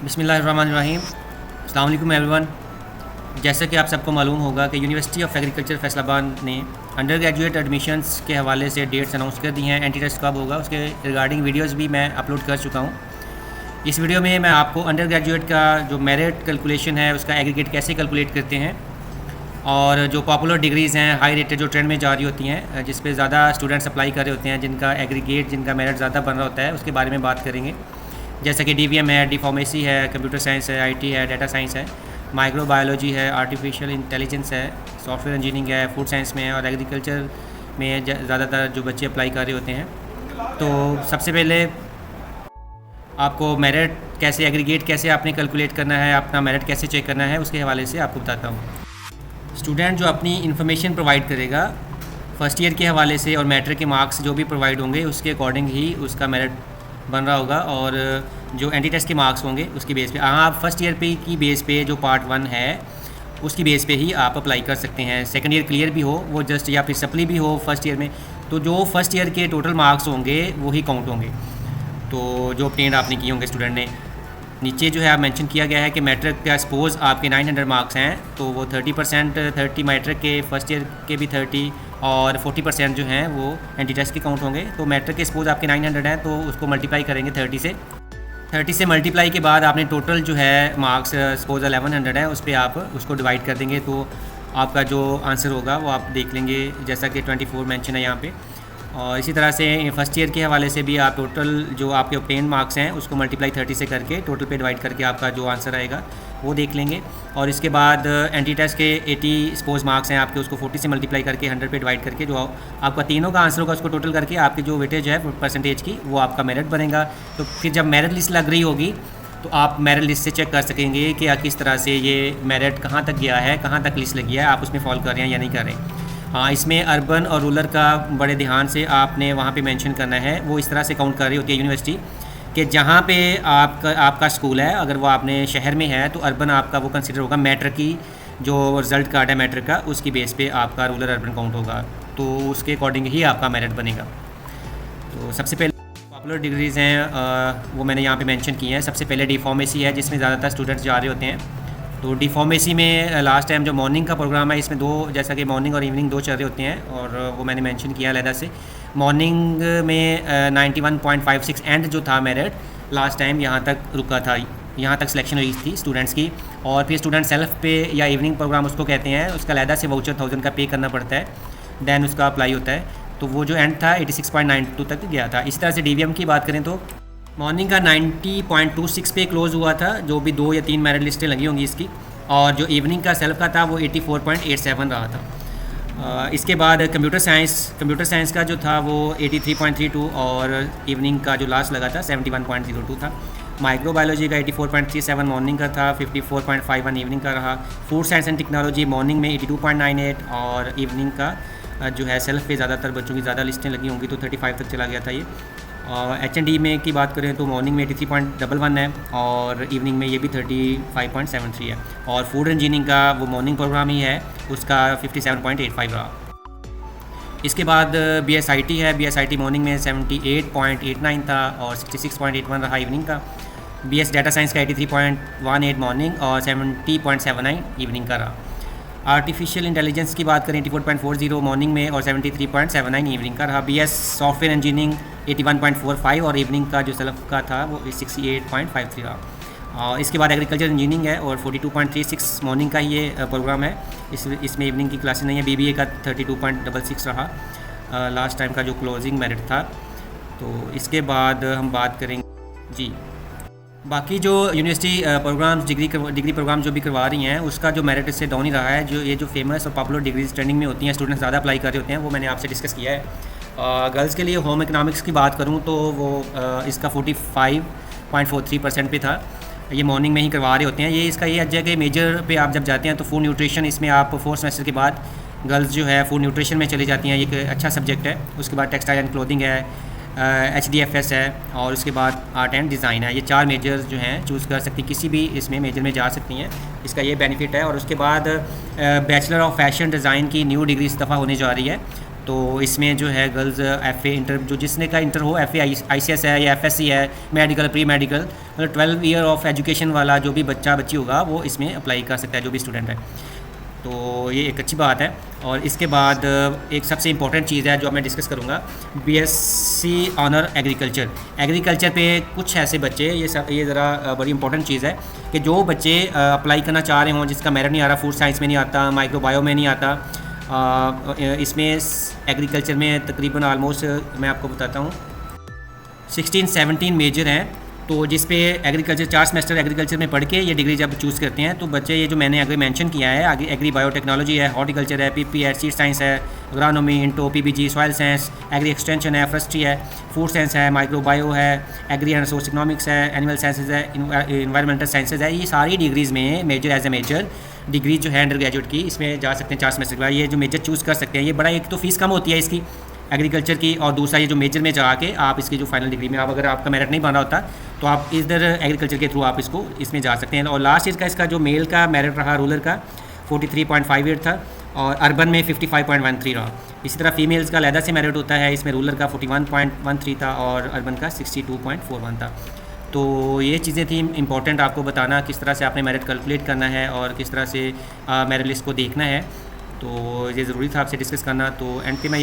बिस्मिल्लाहिर्रहमानिर्रहीम। अस्सलाम वालेकुम एवरीवन। जैसा कि आप सबको मालूम होगा कि यूनिवर्सिटी ऑफ एग्रीकल्चर फैसलाबाद ने अंडर ग्रेजुएट एडमिशन्स के हवाले से डेट्स अनाउंस कर दी हैं। एंटी टेस्ट कब होगा उसके रिगार्डिंग वीडियोस भी मैं अपलोड कर चुका हूँ। इस वीडियो में मैं आपको अंडर ग्रेजुएट का जो मेरिट कैलकुलेशन है उसका एग्रीगेट कैसे कैलकुलेट करते हैं, और जो पॉपुलर डिग्रीज़ हैं हाई रेटेड जो ट्रेंड में जा रही होती हैं, जिस पे ज़्यादा स्टूडेंट्स अप्लाई कर रहे होते हैं, जिनका एग्रीगेट जिनका मेरिट ज़्यादा बन रहा होता है, उसके बारे में बात करेंगे। जैसे कि डीवीएम है, डी फार्मेसी है, कंप्यूटर साइंस है, आईटी है, डाटा साइंस है, माइक्रोबायोलॉजी है, आर्टिफिशियल इंटेलिजेंस है, सॉफ्टवेयर इंजीनियरिंग है, फूड साइंस में है, और एग्रीकल्चर में ज़्यादातर जो बच्चे अप्लाई कर रहे होते हैं। तो सबसे पहले आपको मेरिट कैसे एग्रीगेट कैसे आपने कैलकुलेट करना है, अपना मेरिट कैसे चेक करना है, उसके हवाले से आपको बताता हूँ। स्टूडेंट जो अपनी इन्फॉर्मेशन प्रोवाइड करेगा फर्स्ट ईयर के हवाले से और मैट्रिक के मार्क्स जो भी प्रोवाइड होंगे उसके अकॉर्डिंग ही उसका मेरिट बन रहा होगा, और जो एंटी टेस्ट के मार्क्स होंगे उसकी बेस पे आप फर्स्ट ईयर पे की बेस पे जो पार्ट 1 है उसकी बेस पे ही आप अप्लाई कर सकते हैं। सेकंड ईयर क्लियर भी हो वो जस्ट, या फिर सप्ली भी हो फर्स्ट ईयर में, तो जो फर्स्ट ईयर के टोटल मार्क्स होंगे वही काउंट होंगे, तो जो ऑब्टेन आपने किए होंगे स्टूडेंट ने। नीचे जो है आप मेंशन किया गया है कि मैट्रिक का सपोज़ आपके 900 मार्क्स हैं तो वो 30% 30 मैट्रिक के, फर्स्ट ईयर के भी 30 और 40% जो हैं वो एंटी टेस्ट के काउंट होंगे। तो मैट्रिक के सपोज़ आपके 900 हैं तो उसको मल्टीप्लाई करेंगे 30 से मल्टीप्लाई के बाद आपने टोटल जो है मार्क्स सपोज़ 1100 है उस पर आप उसको डिवाइड कर देंगे, तो आपका जो आंसर होगा वो आप देख लेंगे, जैसा कि 24 मेंशन है यहाँ पे। और इसी तरह से फर्स्ट ईयर के हवाले से भी आप टोटल जो आपके ऑब्टेन मार्क्स हैं उसको मल्टीप्लाई 30 से करके टोटल पे डिवाइड करके आपका जो आंसर आएगा वो देख लेंगे। और इसके बाद एंटी टेस्ट के 80 सपोज मार्क्स हैं आपके, उसको 40 से मल्टीप्लाई करके 100 पे डिवाइड करके जो आपका तीनों का आंसर होगा उसको टोटल करके आपकी जो वेटेज है परसेंटेज की वो आपका मेरिट बनेगा। तो फिर जब मेरिट लिस्ट लग रही होगी तो आप मेरिट लिस्ट से चेक कर सकेंगे कि किस तरह से ये मेरिट कहाँ तक गया है, कहाँ तक लिस्ट लगी है, आप उसमें फॉलो कर रहे हैं या नहीं कर रहे। हाँ, इसमें अर्बन और रूरल का बड़े ध्यान से आपने वहाँ पे मेंशन करना है। वो इस तरह से काउंट कर रही होती है यूनिवर्सिटी कि जहाँ पे आपका स्कूल है, अगर वो आपने शहर में है तो अर्बन आपका वो कंसिडर होगा, मैट्रिक की जो रिज़ल्ट कार्ड है मैट्रिक का उसकी बेस पे आपका रूरल अर्बन काउंट होगा, तो उसके अकॉर्डिंग ही आपका मेरिट बनेगा। तो सबसे पहले पॉपुलर डिग्रीज़ हैं वो मैंने यहाँ पे मेंशन की हैं। सबसे पहले डी फार्मेसी है जिसमें ज़्यादातर स्टूडेंट्स जा रहे होते हैं। तो डी फार्मेसी में लास्ट टाइम जो मॉर्निंग का प्रोग्राम है इसमें दो, जैसा कि मॉर्निंग और इवनिंग दो चल रहे होते हैं, और वो मैंने मेंशन किया अलहदा से। मॉर्निंग में 91.56 एंड जो था मेरिट लास्ट टाइम यहाँ तक रुका था, यहाँ तक सिलेक्शन हुई थी स्टूडेंट्स की। और फिर स्टूडेंट सेल्फ पे या इवनिंग प्रोग्राम उसको कहते हैं, उसका अलहदा से वाउचर 1000 का पे करना पड़ता है, दैन उसका अप्लाई होता है। तो वो जो एंड था 86.92 तक गया था। इस तरह से डीवीएम की बात करें तो मॉर्निंग का 90.26 पे क्लोज़ हुआ था, जो भी 2 या 3 मेरिट लिस्टें लगी होंगी इसकी, और जो इवनिंग का सेल्फ का था वो 84.87 रहा था। इसके बाद कंप्यूटर साइंस का जो था वो 83.32 और इवनिंग का जो लास्ट लगा था 71.02 था। माइक्रोबायोलॉजी का 84.37 मॉर्निंग का था, 54.51 इवनिंग का रहा। Food science and technology morning में 82.98 और इवनिंग का जो है सेल्फ पे ज़्यादातर बच्चों की ज़्यादा लिस्टें लगी होंगी तो 35 तक चला गया था ये। और एच&डी में की बात करें तो मॉर्निंग में 83.11 है और इवनिंग में ये भी 35.73 है। और फूड इंजीनियरिंग का वो मॉर्निंग प्रोग्राम ही है, उसका 57.85 रहा। इसके बाद BSIT है, BSIT मॉर्निंग में 78.89 था और 66.81 रहा इवनिंग का। BS डाटा साइंस का 83.18 मॉर्निंग और 70.79 इवनिंग का रहा। आर्टिफिशियल इंटेलिजेंस की बात करें 84.40 मॉर्निंग में और 73.79 इवनिंग का रहा। BS सॉफ्टवेयर इंजीनियरिंग 81.45 और इवनिंग का जो सेल्फ का था वो 68.53 रहा। इसके बाद एग्रीकल्चर इंजीनियरिंग है और 42.36 मॉर्निंग का ही ये प्रोग्राम है, इसमें इवनिंग की क्लासेस नहीं है। BBA का 32.66 रहा लास्ट टाइम का जो क्लोजिंग मेरिट था। तो इसके बाद हम बात करेंगे जी बाकी जो यूनिवर्सिटी प्रोग्राम्स डिग्री प्रोग्राम जो भी करवा रही हैं उसका जो मेरिट इससे डाउन ही रहा है। जो ये जो फेमस और पॉपुलर डिग्रीज ट्रेंडिंग में होती हैं, स्टूडेंट्स ज़्यादा अप्लाई कर रहे होते हैं, वो मैंने आपसे डिस्कस किया है। गर्ल्स के लिए होम इकनॉमिक्स की बात करूँ तो वो इसका 45.43% पे था, ये मॉर्निंग में ही करवा रहे होते हैं। ये इसका ये वजह कि मेजर पे आप जब जाते हैं तो फूड न्यूट्रिशन, इसमें आप 4th सेमेस्टर के बाद गर्ल्स जो है फूड न्यूट्रिशन में चली जाती हैं, ये एक अच्छा सब्जेक्ट है। उसके बाद टेक्सटाइल एंड क्लोथिंग है, HDFS है, और उसके बाद आर्ट एंड डिज़ाइन है। ये 4 मेजर्स जो हैं चूज़ कर सकती, किसी भी इसमें मेजर में जा सकती हैं, इसका ये बेनिफिट है। और उसके बाद बैचलर ऑफ फैशन डिज़ाइन की न्यू डिग्री इस दफ़ा होने जा रही है, तो इसमें जो है गर्ल्स FA इंटर, जो जिसने का इंटर हो, FA ICS है या FSC है, मेडिकल, प्री मेडिकल, मतलब 12 ईयर ऑफ एजुकेशन वाला जो भी बच्चा बच्ची होगा वो इसमें अप्लाई कर सकता है, जो भी स्टूडेंट है। तो ये एक अच्छी बात है। और इसके बाद एक सबसे इम्पॉर्टेंट चीज़ है जो मैं डिस्कस करूँगा, BSc ऑनर एग्रीकल्चर। एग्रीकल्चर पे कुछ ऐसे बच्चे, ये ज़रा बड़ी इंपॉर्टेंट चीज़ है कि जो बच्चे अप्लाई करना चाह रहे हों, जिसका मेरिट नहीं आ रहा, फूड साइंस में नहीं आता, माइक्रोबायो में नहीं आता, इसमें एग्रीकल्चर में तकरीबन आलमोस्ट मैं आपको बताता हूँ 16-17 मेजर हैं। तो जिस पे एग्रीकल्चर 4 सेमेस्टर एग्रीकल्चर में पढ़ के ये डिग्री जब चूज़ करते हैं तो बच्चे, ये जो मैंने आगे मेंशन किया है, आगे एग्री बायोटेक्नोलॉजी है, हॉर्टिकल्चर है, PP है, सीड साइंस है, agronomy, ento, PBG, soil science, agri extension है, फॉरेस्ट्री है, फूड साइंस है, माइक्रोबायो है, एग्री एंड रिसोर्स इकोनॉमिक्स है, एनिमल साइंसेज है, इन्वायरमेंटल साइंसेज है। ये सारी डिग्रीज़ में major as a major degree जो है अंडर ग्रेजुएट की, इसमें जा सकते हैं 4 सेमेस्टर के बाद। ये जो मेजर चूज़ कर सकते हैं, ये बड़ा, एक तो फीस कम होती है इसकी एग्रीकल्चर की, और दूसरा ये जो मेजर में जाके आप इसकी जो फाइनल डिग्री में आप, अगर आपका मेरिट नहीं बना होता तो आप इधर एग्रीकल्चर के थ्रू आप इसको इसमें जा सकते हैं। और लास्ट ईयर का इसका जो मेल का मेरिट रहा रूरल का 43.58 था और अर्बन में 55.13 रहा। इसी तरह फीमेल्स का अलहदा से मेरिट होता है, इसमें रूरल का 41.13 था और अर्बन का 62.41 था। तो ये चीज़ें थी इंपॉर्टेंट आपको बताना, किस तरह से आपने मेरिट कैलकुलेट करना है और किस तरह से मेरिट लिस्ट को देखना है। तो ये ज़रूरी था आपसे डिस्कस करना। तो एंड पे मैं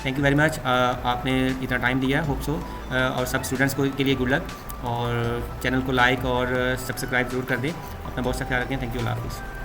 थैंक यू वेरी मच, आपने इतना टाइम दिया, होप सो। और सब स्टूडेंट्स को के लिए गुड लक, और चैनल को लाइक और सब्सक्राइब ज़रूर कर दें। अपना बहुत सा ख्याल रखें। थैंक यू, अल्लाह हाफ़िज़।